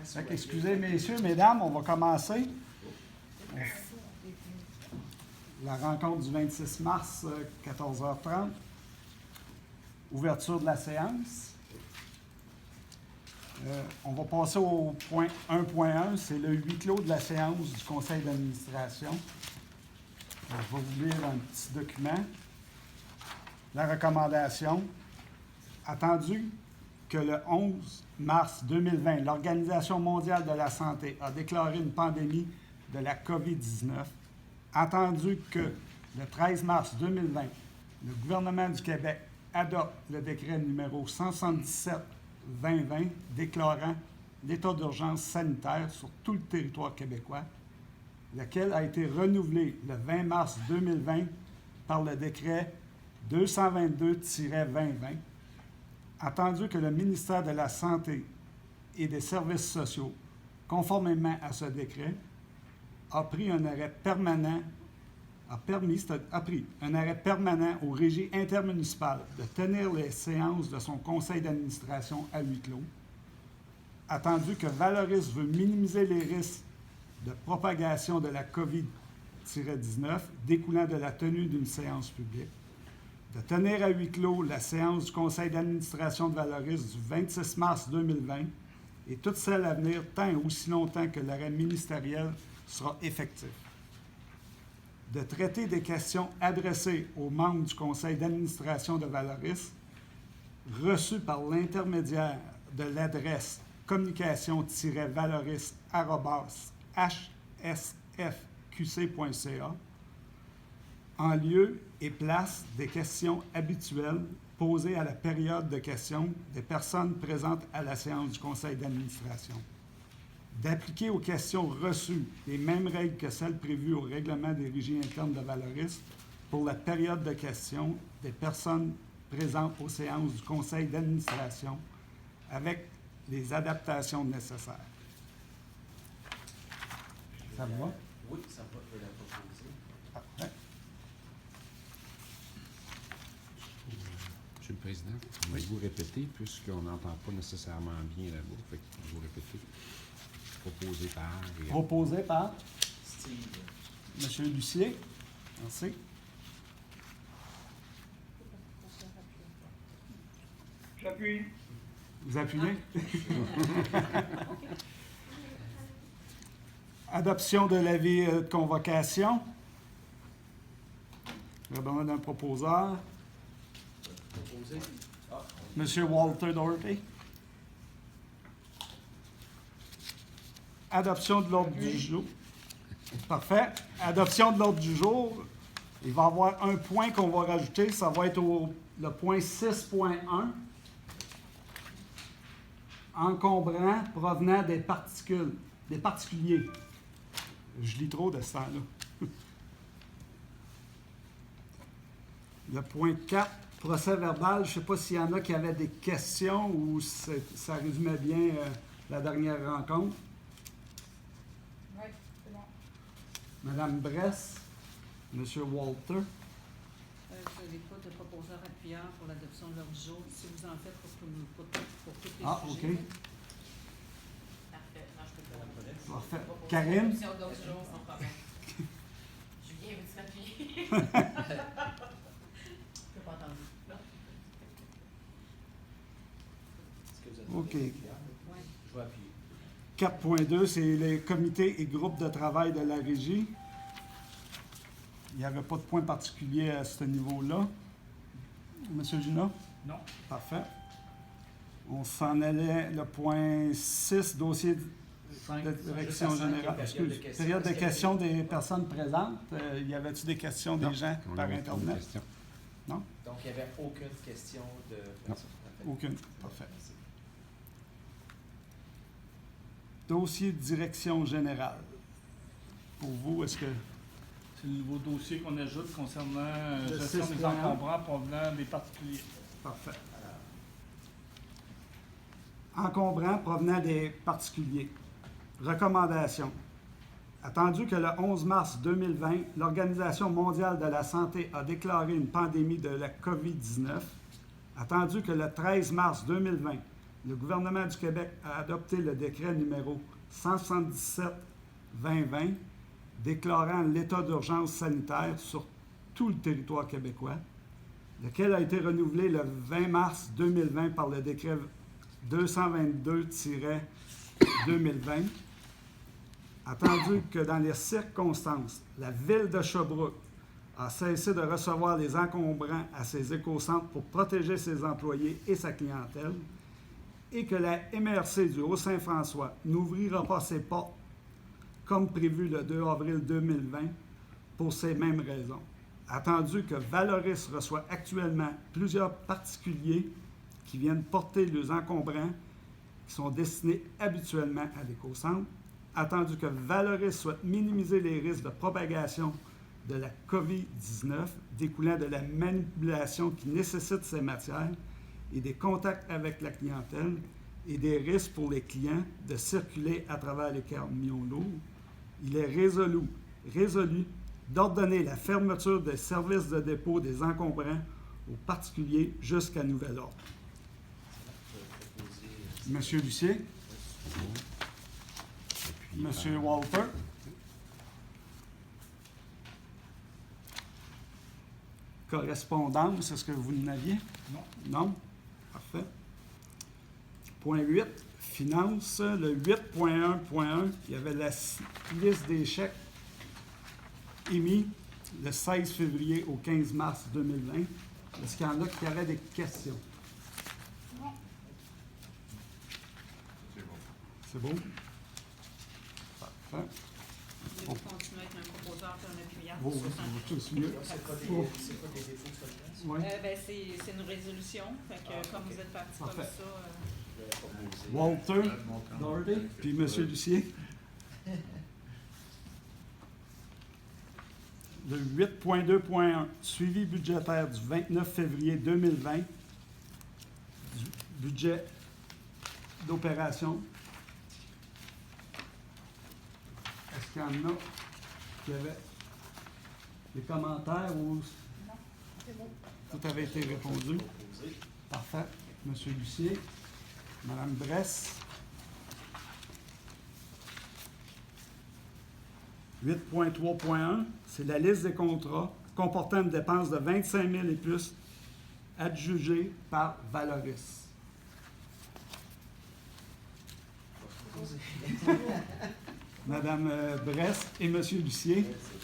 Fait excusez, messieurs, mesdames, on va commencer. La rencontre du 26 mars, 14h30. Ouverture de la séance. On va passer au point 1.1, c'est le huis clos de la séance du conseil d'administration. Je vais vous lire un petit document. La recommandation. Attendu que le 11 mars 2020, l'Organisation mondiale de la santé a déclaré une pandémie de la COVID-19, attendu que le 13 mars 2020, le gouvernement du Québec adopte le décret numéro 177-2020 déclarant l'état d'urgence sanitaire sur tout le territoire québécois, lequel a été renouvelé le 20 mars 2020 par le décret 222-2020, attendu que le ministère de la Santé et des Services sociaux, conformément à ce décret, a pris un arrêt permanent aux régies intermunicipales de tenir les séances de son conseil d'administration à huis clos, attendu que Valoris veut minimiser les risques de propagation de la COVID-19 découlant de la tenue d'une séance publique, de tenir à huis clos la séance du conseil d'administration de Valoris du 26 mars 2020 et toutes celles à venir tant et aussi longtemps que l'arrêt ministériel sera effectif, de traiter des questions adressées aux membres du conseil d'administration de Valoris reçues par l'intermédiaire de l'adresse communication-valoris@hsfqc.ca en lieu et place des questions habituelles posées à la période de questions des personnes présentes à la séance du conseil d'administration, d'appliquer aux questions reçues les mêmes règles que celles prévues au règlement des régies internes de Valoris pour la période de questions des personnes présentes aux séances du conseil d'administration avec les adaptations nécessaires. Ça vous va? Oui, ça va, je vais la proposer. Parfait. Monsieur le Président, Oui. vous répétez, puisqu'on n'entend pas nécessairement bien là-bas, fait que vous répétez. Proposé par... Proposé par Steve. M. Lucier. Merci. J'appuie. Vous appuyez? Adoption de l'avis de convocation. Je vais demander un proposeur. Proposer. Ah, M. Walter Doherty. Adoption de l'ordre du jour. Parfait. Adoption de l'ordre du jour. Il va y avoir un point qu'on va rajouter. Ça va être le point 6.1. Encombrant provenant des particuliers. Je lis trop de ce temps-là. Le point 4, procès verbal. Je ne sais pas s'il y en a qui avaient des questions ou ça résumait bien la dernière rencontre. Oui, c'est bon. Madame Bress, Monsieur Walter. Vous n'avez pas de proposeur appuyant pour l'adoption de l'ordre du jour. Si vous en faites pour tous les sujets. Ah, OK. Parfait. Non, je peux pas. Parfait. Karine? Si on donne toujours, sans problème. Julien, veux-tu m'appuyer? Je peux pas entendre. Non? est-ce que vous êtes OK. Oui. Je vais appuyer. 4.2, c'est les comités et groupes de travail de la régie. Il n'y avait pas de point particulier à ce niveau-là. Monsieur Junot? Non. Parfait. On s'en allait, le point 6, dossier de direction Juste à cinq, générale. période de Excuse, questions. période de Est-ce que- questions des personnes présentes. Y avait-tu des questions des gens on par n'a aucune Internet? question. Non? Donc, il n'y avait aucune question de personne. Parfait. Aucune. Parfait. Merci. Dossier de direction générale. Pour vous, est-ce que... C'est le nouveau dossier qu'on ajoute concernant Le gestion des 6.1. encombrants provenant des particuliers. Parfait. Encombrants provenant des particuliers. Recommandation. Attendu que le 11 mars 2020, l'Organisation mondiale de la santé a déclaré une pandémie de la COVID-19, attendu que le 13 mars 2020, le gouvernement du Québec a adopté le décret numéro 177-2020 déclarant l'état d'urgence sanitaire sur tout le territoire québécois, lequel a été renouvelé le 20 mars 2020 par le décret 222-2020, attendu que dans les circonstances, la Ville de Sherbrooke a cessé de recevoir les encombrants à ses écocentres pour protéger ses employés et sa clientèle, et que la MRC du Haut-Saint-François n'ouvrira pas ses portes comme prévu le 2 avril 2020 pour ces mêmes raisons. Attendu que Valoris reçoit actuellement plusieurs particuliers qui viennent porter les encombrants qui sont destinés habituellement à l'écocentre, attendu que Valoris souhaite minimiser les risques de propagation de la COVID-19 découlant de la manipulation qui nécessite ces matières et des contacts avec la clientèle et des risques pour les clients de circuler à travers les camions lourds, il est résolu d'ordonner la fermeture des services de dépôt des encombrants aux particuliers jusqu'à nouvel ordre. Monsieur Lucier, Monsieur Walter, correspondance, est-ce que vous en aviez? Non. Non? Parfait. Point 8, finances. Le 8.1.1, il y avait la liste des chèques émis le 16 février au 15 mars 2020. Est-ce qu'il y en a qui avaient des questions? C'est bon? Parfait. Vous continuez avec un proposeur et un appuyant. Vous tous mieux. C'est quoi Pour- des défauts sur le place? Oui. C'est une résolution. Fait que, comme vous êtes parti Parfait. comme ça, Je vais proposer. Walter, Doherty, puis M. Lucier. Le 8.2.1, suivi budgétaire du 29 février 2020, du budget d'opération. Est-ce qu'il y en a qui avaient des commentaires ou Non, c'est bon. tout avait été répondu? Proposer. Parfait. Monsieur Lucier, Madame Bresse. 8.3.1, c'est la liste des contrats comportant une dépense de 25 000 et plus adjugée par Valoris. Proposer. Madame Bresse et Monsieur Lucier. Ouais, c'est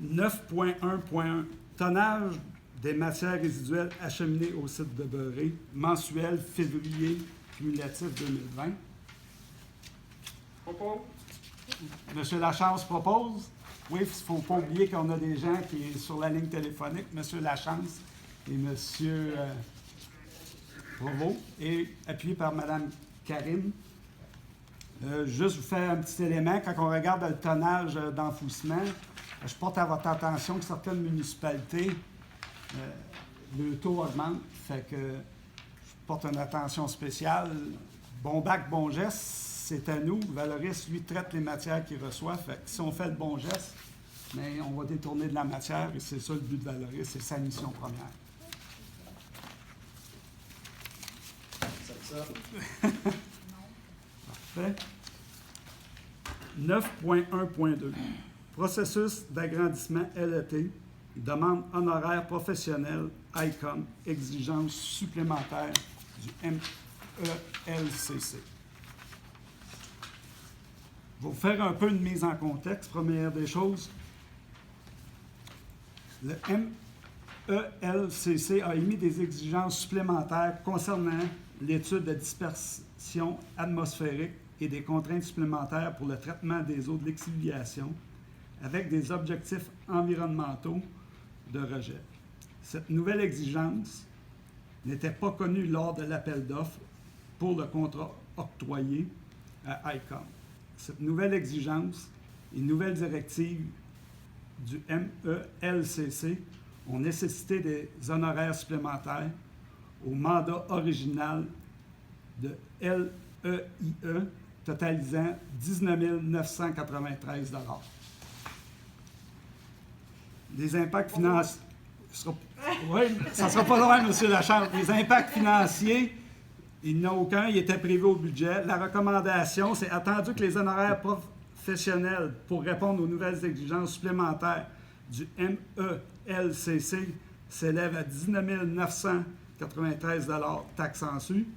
vrai. 9.1.1, tonnage des matières résiduelles acheminées au site de Beurré, mensuel février cumulatif 2020. Monsieur Lachance propose. Oui, il ne faut pas oublier qu'on a des gens qui sont sur la ligne téléphonique, Monsieur Lachance et Monsieur Provost, et appuyé par Madame Karine. Juste vous faire un petit élément, quand on regarde le tonnage d'enfouissement, je porte à votre attention que certaines municipalités, le taux augmente, fait que je porte une attention spéciale. Bon bac, bon geste, c'est à nous. Valoris, lui, traite les matières qu'il reçoit, fait que si on fait le bon geste, mais on va détourner de la matière, et c'est ça le but de Valoris, c'est sa mission première. Ça. Parfait. 9.1.2. Processus d'agrandissement LET, demande honoraire professionnelle, ICOM, exigence supplémentaire du MELCC. Je vais vous faire un peu une mise en contexte. Première des choses, le MELCC a émis des exigences supplémentaires concernant l'étude de dispersion atmosphérique et des contraintes supplémentaires pour le traitement des eaux de l'exfoliation avec des objectifs environnementaux de rejet. Cette nouvelle exigence n'était pas connue lors de l'appel d'offres pour le contrat octroyé à ICOM. Cette nouvelle exigence et nouvelles directives du MELCC ont nécessité des honoraires supplémentaires au mandat original de LEIE, totalisant 19 993 $. Les impacts financiers... Oui, ça ne sera pas loin, M. Lachance. Les impacts financiers, il n'y en a aucun. Il était prévu au budget. La recommandation, c'est attendu que les honoraires professionnels pour répondre aux nouvelles exigences supplémentaires du MELCC s'élèvent à 19 993 taxes en su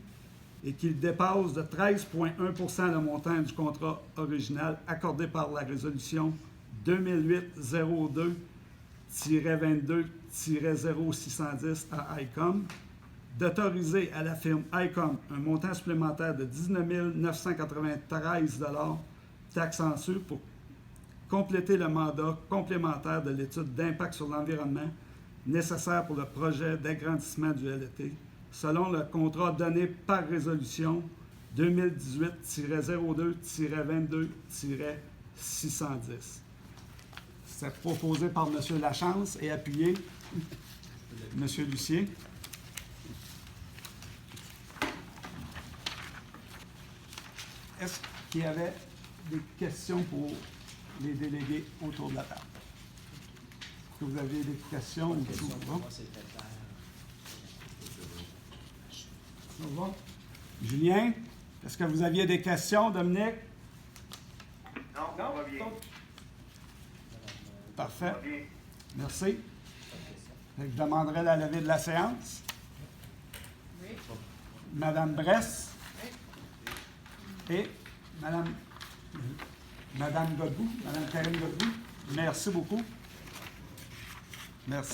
et qu'ils dépassent de 13,1 le montant du contrat original accordé par la résolution 2008-02-22-0610 à ICOM, d'autoriser à la firme ICOM un montant supplémentaire de 19 993 taxes en su pour compléter le mandat complémentaire de l'étude d'impact sur l'environnement nécessaire pour le projet d'agrandissement du LET, selon le contrat donné par résolution 2018-02-22-610. C'est proposé par M. Lachance et appuyé M. Lucier. Est-ce qu'il y avait des questions pour les délégués autour de la table? Est-ce que vous avez des questions ou tout? Bon? Ça va? Julien, est-ce que vous aviez des questions, Dominique? Non, ça va bien. Parfait. Ça va bien. Merci. Fait que je demanderai la levée de la séance. Oui. Madame Bress et Madame Godbout, Madame Karine Godbout. Merci beaucoup. Merci.